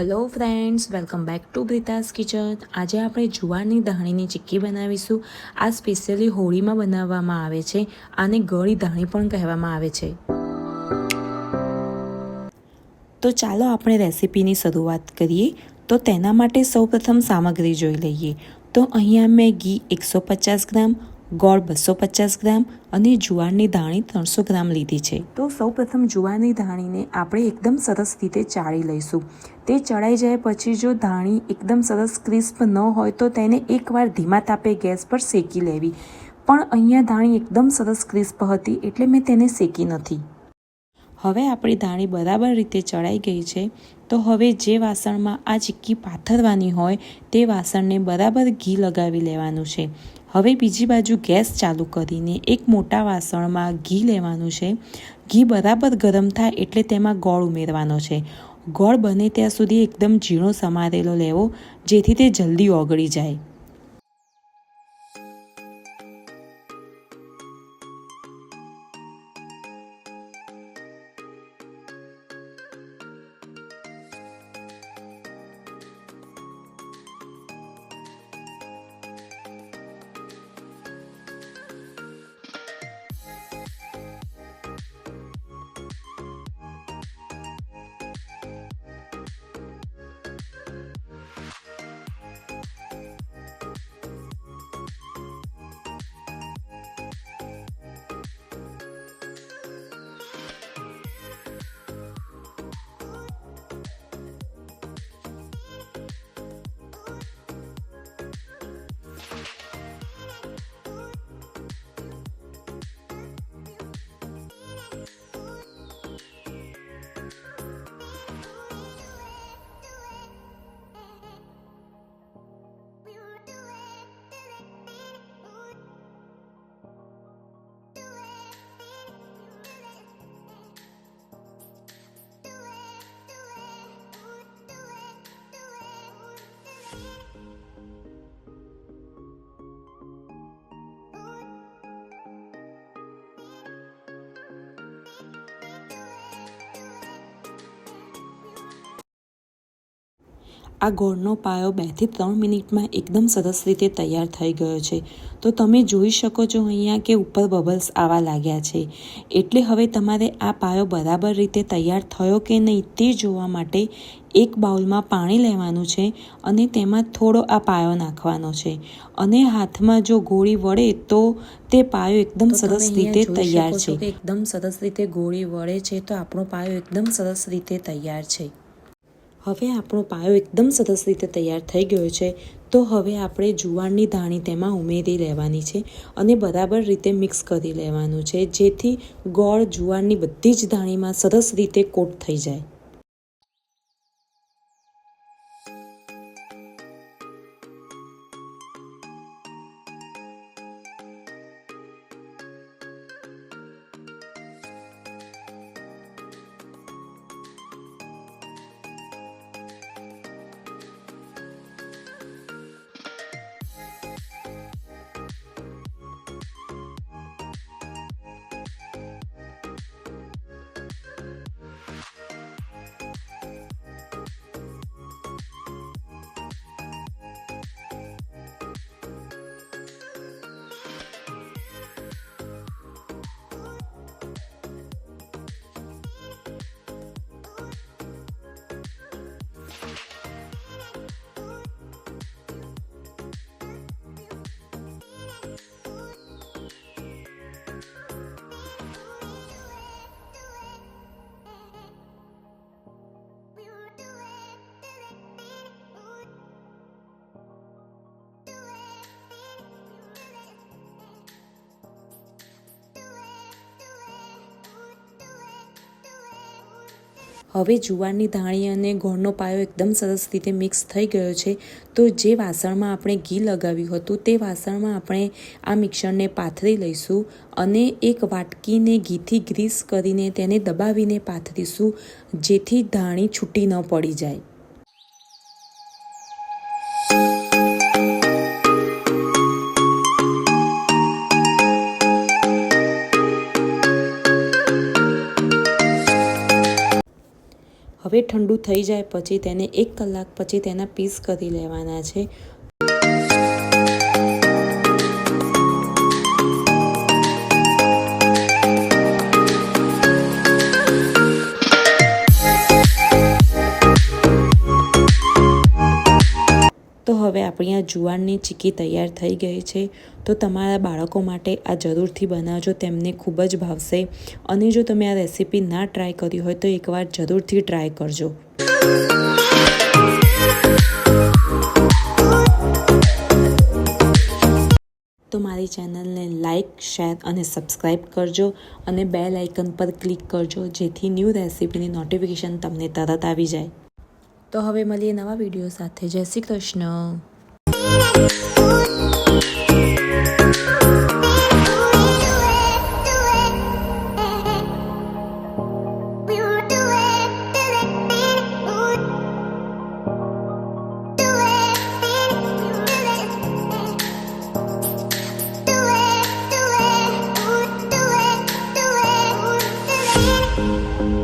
Hello friends, welcome back to Brita's kitchen. આજે આપણે જુવારની ધાણીની ચીક્કી બનાવીશું। આ સ્પેશિયલી હોળીમાં બનાવવામાં આવે છે। આને ગળી ધાણી પણ કહેવામાં આવે છે। તો ચાલો આપણે રેસીપીની શરૂઆત કરીએ। તો તેના માટે સૌપ્રથમ સામગ્રી જોઈ લઈએ। તો અહીંયા મેં ઘી 150 ગ્રામ, ગોળ 250 ગ્રામ અને જુવારની ધાણી 300 ગ્રામ લીધી છે। તો સૌપ્રથમ જુવારની ધાણીને આપણે એકદમ સરસ રીતે ચાળી લઈશું। તે ચડાઈ જાય પછી જો ધાણી એકદમ સરસ ક્રિસ્પ ન હોય તો તેને એકવાર ધીમા તાપે ગેસ પર શેકી લેવી। પણ અહીંયા ધાણી એકદમ સરસ ક્રિસ્પ હતી એટલે મેં તેને શેકી નથી। હવે આપણી ધાણી બરાબર રીતે ચડાઈ ગઈ છે। તો હવે જે વાસણમાં આ ચીક્કી પાથરવાની હોય તે વાસણને બરાબર ઘી લગાવી લેવાનું છે। હવે બીજી બાજુ ગેસ ચાલુ કરીને એક મોટા વાસણમાં ઘી લેવાનું છે। ઘી બરાબર ગરમ થાય એટલે તેમાં ગોળ ઉમેરવાનો છે। ગોળ બને ત્યાં સુધી એકદમ ઝીણો સમારેલો લેવો જેથી તે જલ્દી ઓગળી જાય। આ ગોળનો પાયો 2 થી 3 મિનિટમાં એકદમ સરસ રીતે તૈયાર થઈ ગયો છે। તો તમે જોઈ શકો છો અહીંયા કે ઉપર બબલ્સ આવવા લાગ્યા છે। એટલે હવે તમારે આ પાયો બરાબર રીતે તૈયાર થયો કે નહીં તે જોવા માટે એક બાઉલમાં પાણી લેવાનું છે અને તેમાં થોડો આ પાયો નાખવાનો છે અને હાથમાં જો ગોળી વળે તો તે પાયો એકદમ સરસ રીતે તૈયાર છે। એકદમ સરસ રીતે ગોળી વળે છે તો આપણો પાયો એકદમ સરસ રીતે તૈયાર છે। હવે આપણો પાયો એકદમ સરસ રીતે તૈયાર થઈ ગયો છે। તો હવે આપણે જુવારની ધાણી તેમાં ઉમેરી લેવાની છે અને બરાબર રીતે મિક્સ કરી લેવાનું છે જેથી ગોળ જુવારની બધી જ ધાણીમાં સરસ રીતે કોટ થઈ જાય। હવે જુવારની ધાણી અને ગોળનો પાયો એકદમ સરસ રીતે મિક્સ થઈ ગયો છે। તો જે વાસણમાં આપણે ઘી લગાવ્યું હતું તે વાસણમાં આપણે આ મિક્સરને પાથરી લઈશું અને એક વાટકીને ઘીથી ગ્રીસ કરીને તેને દબાવીને પાથરીશું જેથી ધાણી છૂટી ન પડી જાય। હવે ઠંડુ થઈ જાય પછી તેને 1 કલાક પછી તેના પીસ કરી લેવાના છે. તો હવે આપણી આ જુવારની ચીક્કી તૈયાર થઈ ગઈ છે. તો તમારા બાળકો માટે આ જરૂરથી બનાવજો, તેમને ખૂબ જ ભાવશે. અને જો તમે આ રેસીપી ના ટ્રાય કરી હોય તો એકવાર જરૂરથી ટ્રાય કરજો. તો મારી ચેનલને લાઇક, શેર અને સબસ્ક્રાઈબ કરજો અને બેલ આઇકન પર ક્લિક કરજો જેથી ન્યૂ રેસીપીની નોટિફિકેશન તમને તરત આવી જાય. તો હવે મળીએ નવા વિડીયો સાથે. જય શ્રી કૃષ્ણ. Do it.